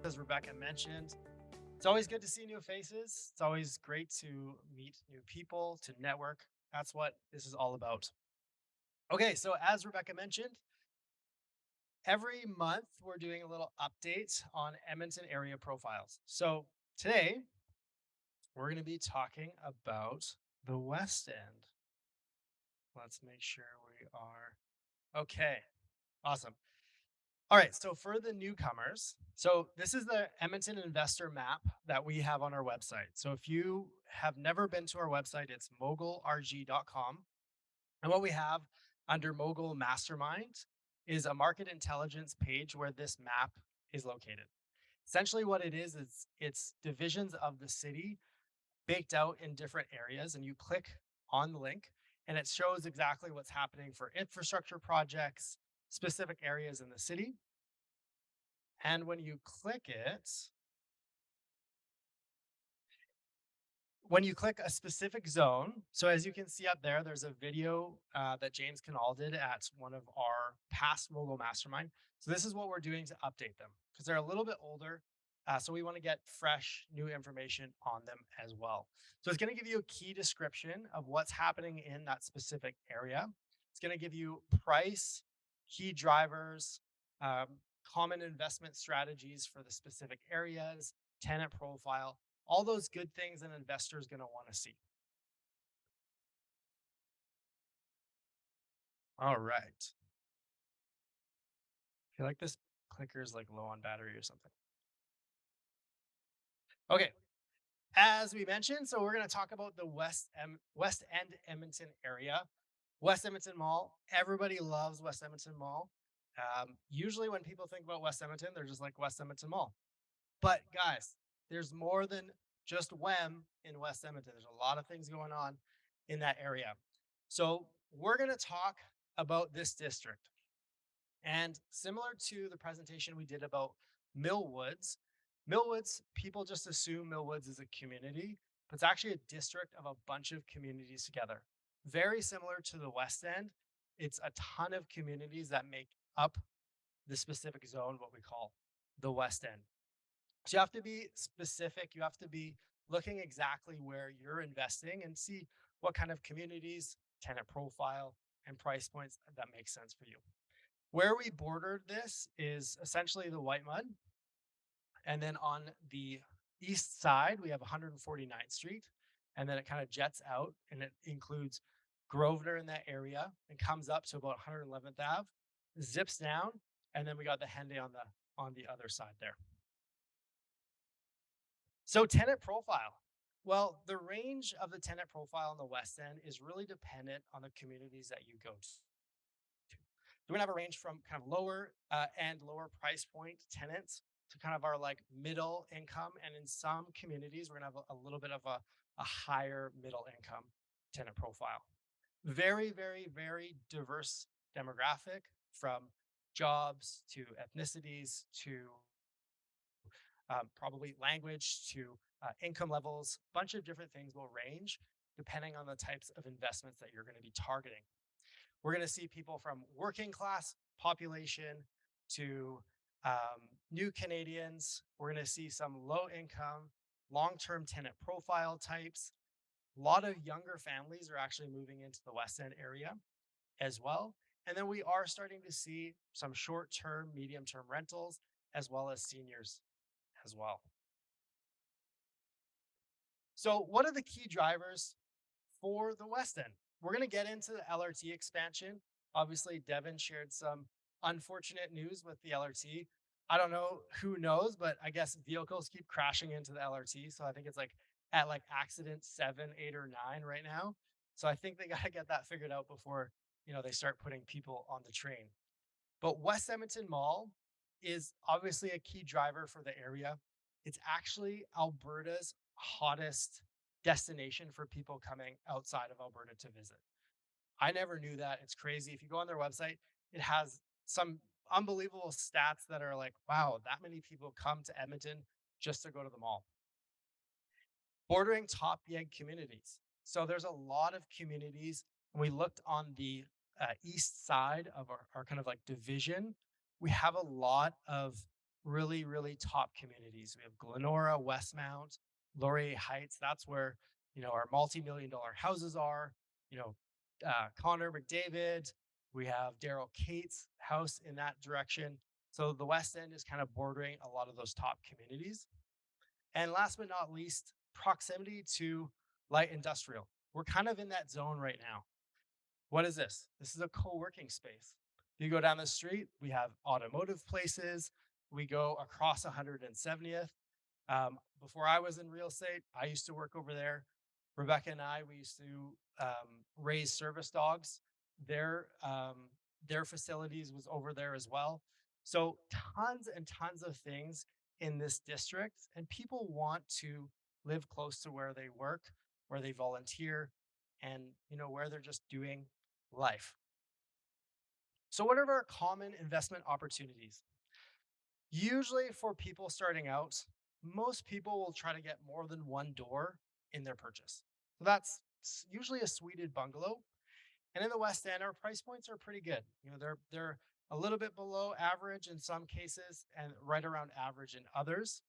as Rebecca mentioned, it's always good to see new faces. It's always great to meet new people, to network. That's what this is all about. Okay, so as Rebecca mentioned, every month we're doing a little update on Edmonton area profiles. So today we're going to be talking about the West End. Let's make sure we are okay. Awesome. All right, so for the newcomers, so this is the Edmonton investor map that we have on our website. So if you have never been to our website, it's mogulrg.com. And what we have under Mogul Mastermind is a market intelligence page where this map is located. Essentially what it is it's divisions of the city baked out in different areas, and you click on the link and it shows exactly what's happening for infrastructure projects, specific areas in the city. And when you click it, when you click a specific zone, so as you can see up there, there's a video that James Canal did at one of our past Mogul Mastermind. So this is what we're doing to update them because they're a little bit older. So we want to get fresh, new information on them as well. So it's going to give you a key description of what's happening in that specific area. It's going to give you price, key drivers, common investment strategies for the specific areas, tenant profile, all those good things an investor is going to want to see. All right. I feel like this clicker is like low on battery or something. Okay. As we mentioned, so we're going to talk about the West End Edmonton area. West Edmonton Mall. Everybody loves West Edmonton Mall. Usually when people think about West Edmonton, they're just like West Edmonton Mall. But guys, there's more than just WEM in West Edmonton. There's a lot of things going on in that area. So we're going to talk about this district. And similar to the presentation we did about Millwoods, people just assume Millwoods is a community, but it's actually a district of a bunch of communities together. Very similar to the West End. It's a ton of communities that make up the specific zone, what we call the West End. So you have to be specific. You have to be looking exactly where you're investing and see what kind of communities, tenant profile, and price points that make sense for you. Where we bordered this is essentially the White Mud. And then on the east side, we have 149th Street. And then it kind of jets out and it includes Grosvenor in that area and comes up to about 111th Ave, zips down, and then we got the Henday on the other side there. So tenant profile. Well, the range of the tenant profile in the West End is really dependent on the communities that you go to. We're gonna have a range from kind of lower and lower price point tenants to kind of our like middle income. And in some communities, we're gonna have a little bit of a higher middle income tenant profile. Very, very, very diverse demographic from jobs to ethnicities to probably language to income levels. A bunch of different things will range depending on the types of investments that you're going to be targeting. We're going to see people from working class population to new Canadians. We're going to see some low income, long-term tenant profile types. A lot of younger families are actually moving into the West End area as well. And then we are starting to see some short-term, medium-term rentals, as well as seniors as well. So what are the key drivers for the West End? We're going to get into the LRT expansion. Obviously, Devin shared some unfortunate news with the LRT. I don't know who knows, but I guess vehicles keep crashing into the LRT. So I think it's like at like accident 7, 8, or 9 right now. So I think they got to get that figured out before, they start putting people on the train. But West Edmonton Mall is obviously a key driver for the area. It's actually Alberta's hottest destination for people coming outside of Alberta to visit. I never knew that. It's crazy. If you go on their website, it has some unbelievable stats that are like, wow, that many people come to Edmonton just to go to the mall. Bordering top yeg communities. So there's a lot of communities. When we looked on the east side of our kind of like division, we have a lot of really, really top communities. We have Glenora, Westmount, Laurier Heights. That's where, our multi-million dollar houses are. You know, Connor McDavid. We have Daryl Cates' house in that direction. So the West End is kind of bordering a lot of those top communities. And last but not least, proximity to light industrial. We're kind of in that zone right now. What is this? This is a co-working space. You go down the street, we have automotive places. We go across 170th. Before I was in real estate, I used to work over there. Rebecca and I, we used to raise service dogs. Their facilities was over there as well. So tons and tons of things in this district, and people want to live close to where they work, where they volunteer, and where they're just doing life. So what are our common investment opportunities? Usually for people starting out, most people will try to get more than one door in their purchase. So that's usually a suited bungalow. And in the West End, our price points are pretty good. They're a little bit below average in some cases and right around average in others.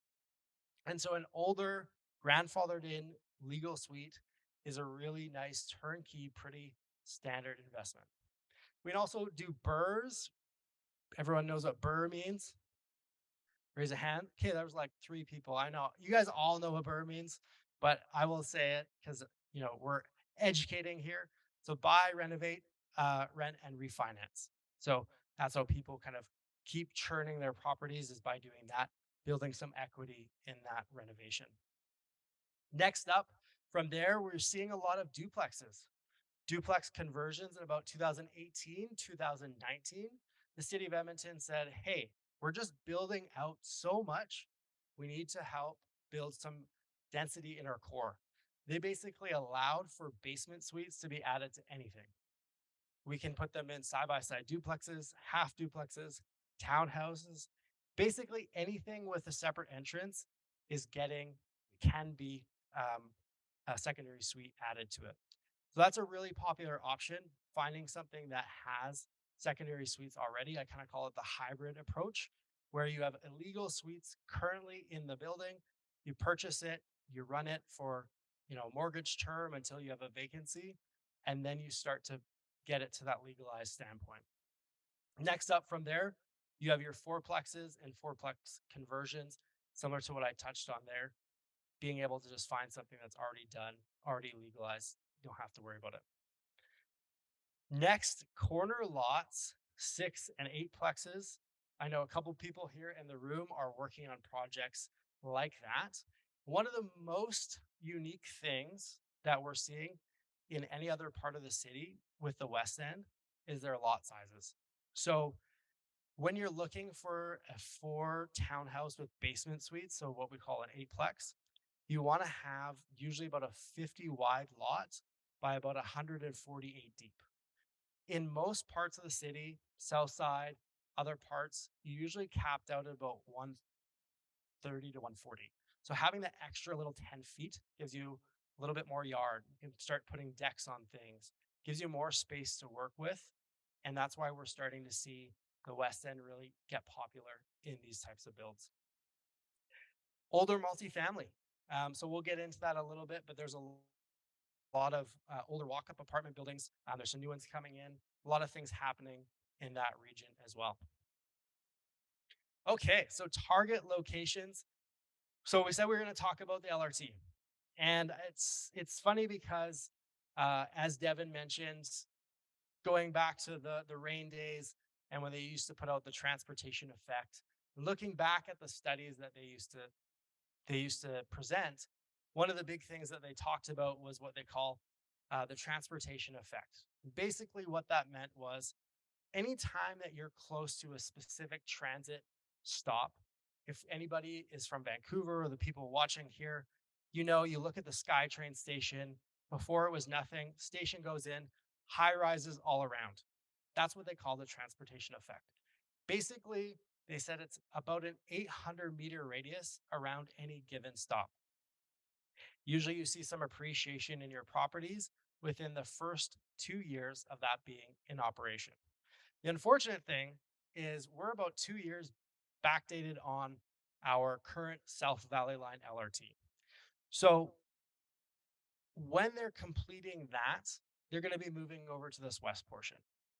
And so an older grandfathered in legal suite is a really nice turnkey, pretty standard investment. We can also do BRRRRs. Everyone knows what BRRRR means. Raise a hand. Okay, there was like 3 people. I know you guys all know what BRRRR means, but I will say it because we're educating here. So buy, renovate, rent, and refinance. So that's how people kind of keep churning their properties, is by doing that, building some equity in that renovation. Next up, from there, we're seeing a lot of duplexes. Duplex conversions in about 2018, 2019. The city of Edmonton said, hey, we're just building out so much. We need to help build some density in our core. They basically allowed for basement suites to be added to anything. We can put them in side-by-side duplexes, half duplexes, townhouses. Basically anything with a separate entrance can be a secondary suite added to it. So that's a really popular option, finding something that has secondary suites already. I kind of call it the hybrid approach, where you have illegal suites currently in the building. You purchase it, you run it for mortgage term until you have a vacancy, and then you start to get it to that legalized standpoint. Next up from there, you have your fourplexes and fourplex conversions, similar to what I touched on there. Being able to just find something that's already done, already legalized. You don't have to worry about it. Next, corner lots, 6 and 8 plexes. I know a couple people here in the room are working on projects like that. One of the most unique things that we're seeing in any other part of the city with the West End is their lot sizes. So when you're looking for a 4 townhouse with basement suites, so what we call an 8plex, you want to have usually about a 50 wide lot by about 148 deep. In most parts of the city, south side, other parts, you usually capped out at about 130 to 140. So having that extra little 10 feet gives you a little bit more yard. You can start putting decks on things, gives you more space to work with. And that's why we're starting to see the West End really get popular in these types of builds. Older multifamily. So we'll get into that a little bit, but there's a lot of older walk-up apartment buildings. There's some new ones coming in. A lot of things happening in that region as well. Okay, so target locations. So we said we were going to talk about the LRT, and it's funny because as Devin mentioned, going back to the rain days and when they used to put out the transportation effect, looking back at the studies that they used to present, one of the big things that they talked about was what they call the transportation effect. Basically, what that meant was anytime that you're close to a specific transit stop, if anybody is from Vancouver or the people watching here, you look at the SkyTrain station. Before it was nothing, station goes in, high rises all around. That's what they call the transportation effect. Basically, they said it's about an 800-meter radius around any given stop. Usually you see some appreciation in your properties within the first 2 years of that being in operation. The unfortunate thing is we're about 2 years backdated on our current South Valley Line LRT. So when they're completing that, they're going to be moving over to this west portion.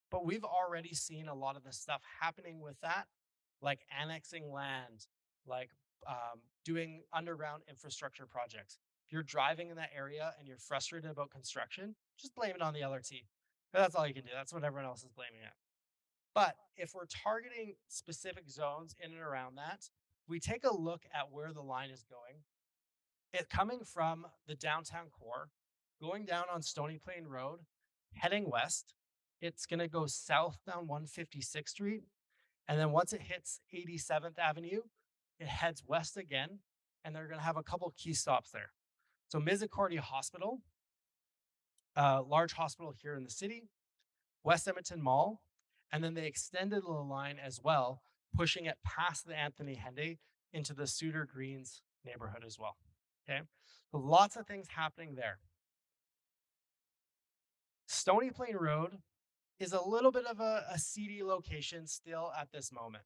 But we've already seen a lot of the stuff happening with that, like annexing land, like doing underground infrastructure projects. If you're driving in that area and you're frustrated about construction, just blame it on the LRT. But that's all you can do. That's what everyone else is blaming it. But if we're targeting specific zones in and around that, we take a look at where the line is going. It coming from the downtown core, going down on Stony Plain Road, heading west. It's going to go south down 156th Street. And then once it hits 87th Avenue, it heads west again. And they're going to have a couple key stops there. So Misericordia Hospital, a large hospital here in the city, West Edmonton Mall, and then they extended the line as well, pushing it past the Anthony Henday into the Suter Greens neighborhood as well. Okay, so lots of things happening there. Stony Plain Road is a little bit of a seedy location still at this moment.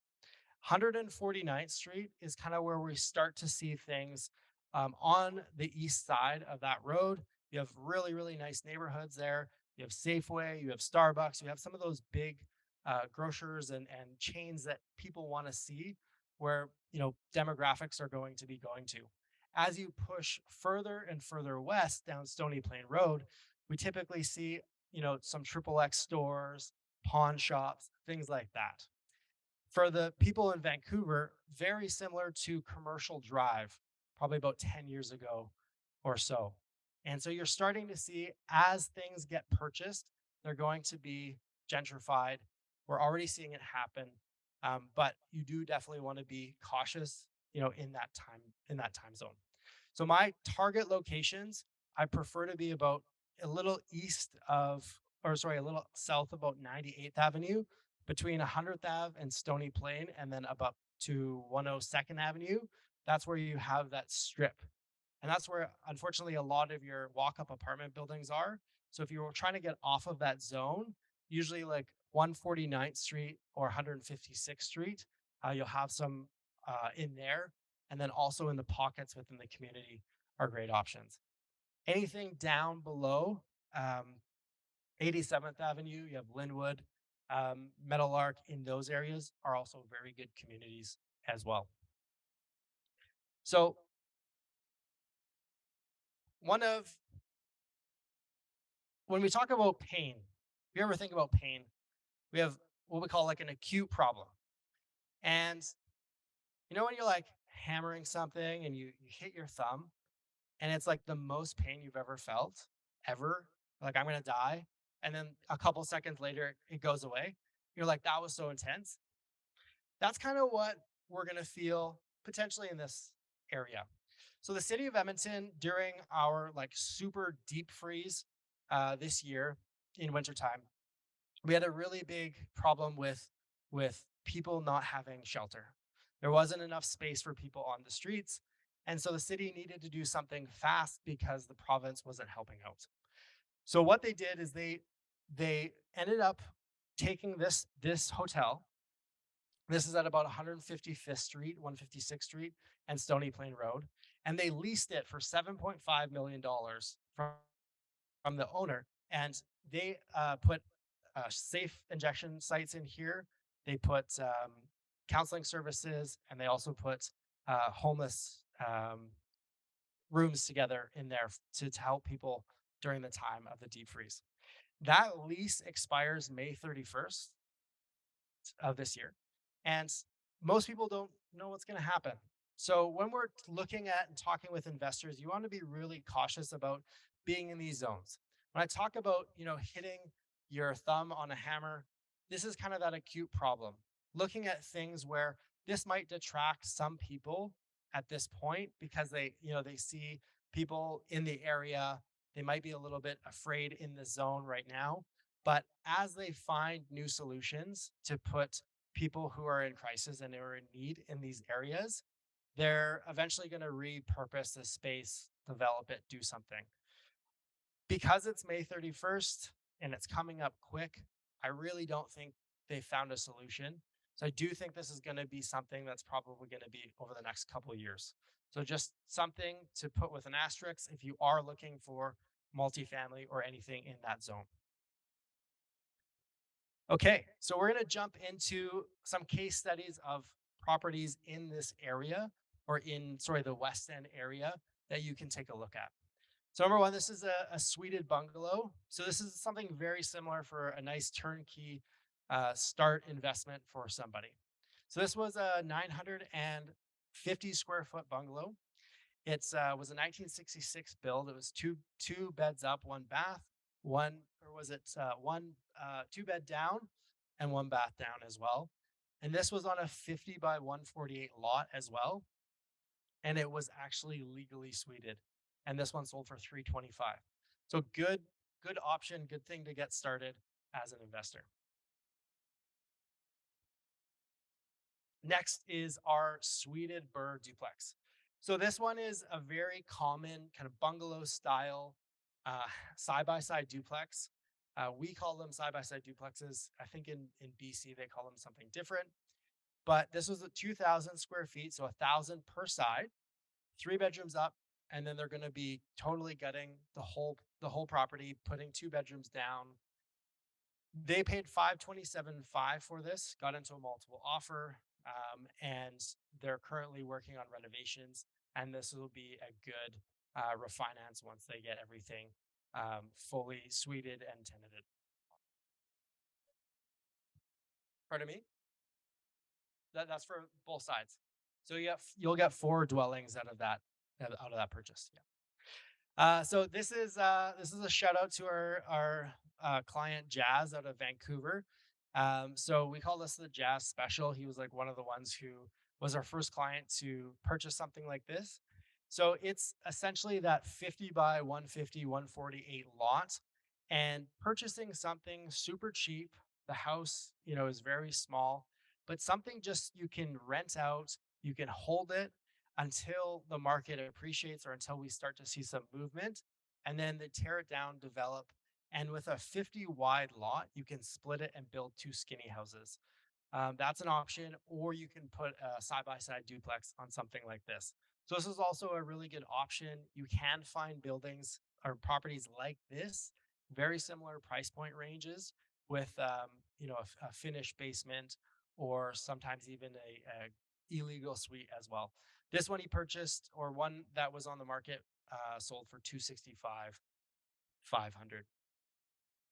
149th Street is kind of where we start to see things on the east side of that road. You have really, really nice neighborhoods there. You have Safeway, you have Starbucks, you have some of those big grocers and chains that people want to see where, demographics are going to be going to. As you push further and further west down Stony Plain Road, we typically see, some triple X stores, pawn shops, things like that. For the people in Vancouver, very similar to Commercial Drive, probably about 10 years ago or so. And so you're starting to see as things get purchased, they're going to be gentrified. We're already seeing it happen, but you do definitely want to be cautious, in that time zone. So my target locations, I prefer to be about a little a little south about 98th Avenue, between 100th Ave and Stony Plain, and then up to 102nd Avenue. That's where you have that strip. And that's where, unfortunately, a lot of your walk-up apartment buildings are. So if you were trying to get off of that zone, usually like 149th Street or 156th Street, you'll have some in there. And then also in the pockets within the community are great options. Anything down below 87th Avenue, you have Linwood, Meadowlark, in those areas are also very good communities as well. So when we talk about pain, if you ever think about pain, we have what we call like an acute problem. And when you're like hammering something and you hit your thumb and it's like the most pain you've ever felt, ever, like I'm gonna die. And then a couple seconds later, it goes away. You're like, that was so intense. That's kind of what we're going to feel potentially in this area. So the city of Edmonton, during our like super deep freeze this year in wintertime, we had a really big problem with people not having shelter. There wasn't enough space for people on the streets. And so the city needed to do something fast because the province wasn't helping out. So what they did is they ended up taking this hotel. This is at about 155th Street, 156th Street, and Stony Plain Road, and they leased it for $7.5 million from the owner. And they put safe injection sites in here. They put counseling services, and they also put homeless rooms together in there to help people during the time of the deep freeze. That lease expires May 31st of this year. And most people don't know what's going to happen. So when we're looking at and talking with investors, you want to be really cautious about being in these zones. When I talk about, hitting your thumb on a hammer, this is kind of that acute problem. Looking at things where this might detract some people at this point because they see people in the area. They might be a little bit afraid in the zone right now, but as they find new solutions to put people who are in crisis and who are in need in these areas, they're eventually going to repurpose the space, develop it, do something. Because it's May 31st and it's coming up quick, I really don't think they found a solution. So I do think this is going to be something that's probably going to be over the next couple of years. So just something to put with an asterisk if you are looking for multifamily or anything in that zone. Okay, so we're going to jump into some case studies of properties in this area or in, sorry, the West End area that you can take a look at. So number one, this is a suited bungalow. So this is something very similar for a nice turnkey start investment for somebody. So this was a 950 square foot bungalow. It was a 1966 build. It was two beds up, one bath, one or was it one two bed down, and one bath down as well. And this was on a 50 by 148 lot as well, and it was actually legally suited. And this one sold for 325. So good option, good thing to get started as an investor. Next is our suited Burr duplex. So this one is a very common kind of bungalow style side-by-side duplex. We call them side-by-side duplexes. I think in BC they call them something different. But this was at 2,000 square feet, so 1,000 per side, 3 bedrooms up, and then they're going to be totally gutting the whole property, putting 2 bedrooms down. They paid 527.5 for this, got into a multiple offer, and they're currently working on renovations. And this will be a good refinance once they get everything fully suited and tenanted. Pardon me? That's for both sides. So you'll get 4 dwellings out of that purchase. Yeah. So this is a shout out to our client Jazz out of Vancouver. So we call this the Jazz Special. He was like one of the ones who was our first client to purchase something like this. So it's essentially that 50 by 150, 148 lot, and purchasing something super cheap. The house, is very small, but something just you can rent out, you can hold it until the market appreciates or until we start to see some movement, and then they tear it down, develop, and with a 50 wide lot, you can split it and build 2 skinny houses. That's an option, or you can put a side by side duplex on something like this. So, this is also a really good option. You can find buildings or properties like this, very similar price point ranges with, a finished basement or sometimes even a illegal suite as well. This one he purchased, or one that was on the market, sold for 265, 500.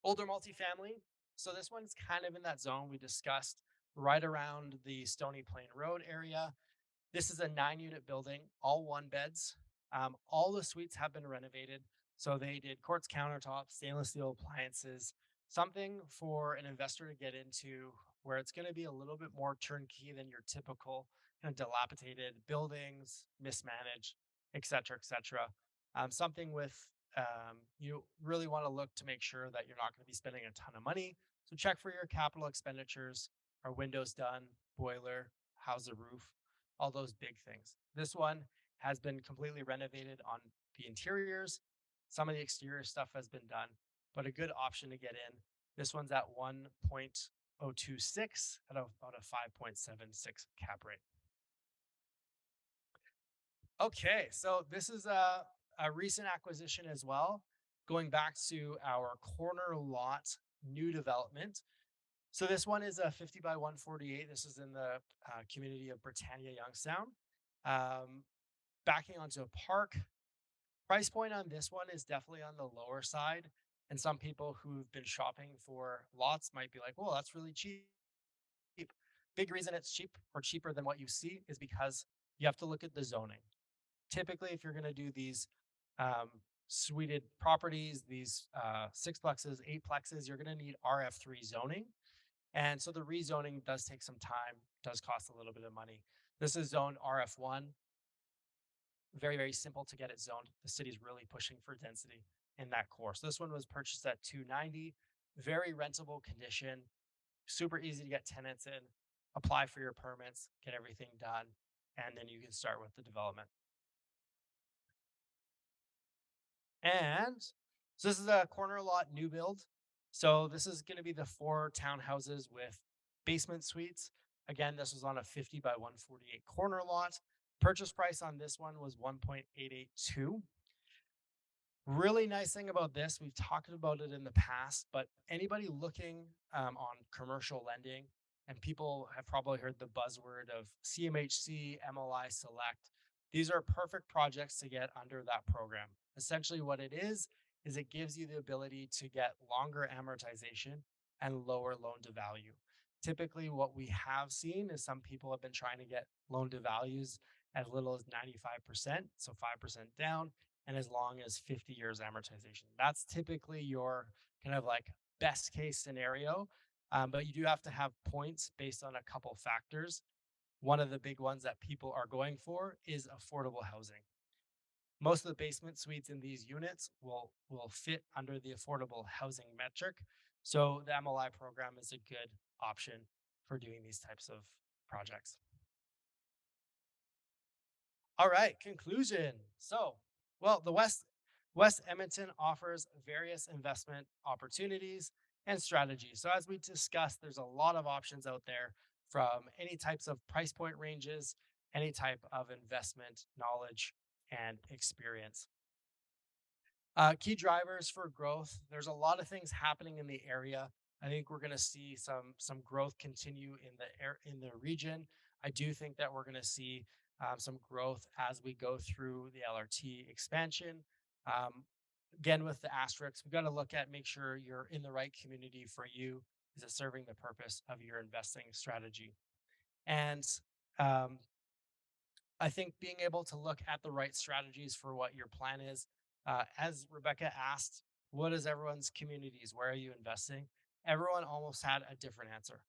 Older multifamily. So this one's kind of in that zone we discussed, right around the Stony Plain Road area. This is a 9 unit building, all one beds. All the suites have been renovated. So they did quartz countertops, stainless steel appliances, something for an investor to get into where it's going to be a little bit more turnkey than your typical kind of dilapidated buildings, mismanaged, et cetera, et cetera. Something with you really want to look to make sure that you're not going to be spending a ton of money. So check for your capital expenditures. Are windows done? Boiler? How's the roof? All those big things. This one has been completely renovated on the interiors. Some of the exterior stuff has been done, but a good option to get in. This one's at 1.026 at about a 5.76 cap rate. Okay, so this is a recent acquisition as well, going back to our corner lot new development. So this one is a 50 by 148. This is in the community of Britannia Youngstown. Backing onto a park. Price point on this one is definitely on the lower side. And some people who've been shopping for lots might be like, well, that's really cheap. Big reason it's cheap or cheaper than what you see is because you have to look at the zoning. Typically, if you're going to do these suited properties, these sixplexes, eightplexes, you're going to need RF3 zoning. And so the rezoning does take some time, does cost a little bit of money. This is zoned RF1. Very, very simple to get it zoned. The city's really pushing for density in that core. So this one was purchased at 290, very rentable condition, super easy to get tenants in, apply for your permits, get everything done, and then you can start with the development. And so this is a corner lot new build. So this is going to be the 4 townhouses with basement suites. Again, this was on a 50 by 148 corner lot. Purchase price on this one was 1.882. Really nice thing about this, we've talked about it in the past, but anybody looking on commercial lending, and people have probably heard the buzzword of CMHC, MLI Select. These are perfect projects to get under that program. Essentially, what it is it gives you the ability to get longer amortization and lower loan to value. Typically, what we have seen is some people have been trying to get loan to values as little as 95%, so 5% down, and as long as 50 years amortization. That's typically your kind of like best case scenario. But you do have to have points based on a couple factors. One of the big ones that people are going for is affordable housing. Most of the basement suites in these units will fit under the affordable housing metric. So the MLI program is a good option for doing these types of projects. All right, conclusion. So, well, the West Edmonton offers various investment opportunities and strategies. So, as we discussed, there's a lot of options out there from any types of price point ranges, any type of investment knowledge and experience. Key drivers for growth. There's a lot of things happening in the area. I think we're going to see some growth continue in the region. I do think that we're going to see some growth as we go through the LRT expansion. Um, Again, with the asterisks, we've got to look at make sure you're in the right community for you. Is it serving the purpose of your investing strategy? And um, I think being able to look at the right strategies for what your plan is. As Rebecca asked, what is everyone's communities? Where are you investing? Everyone almost had a different answer.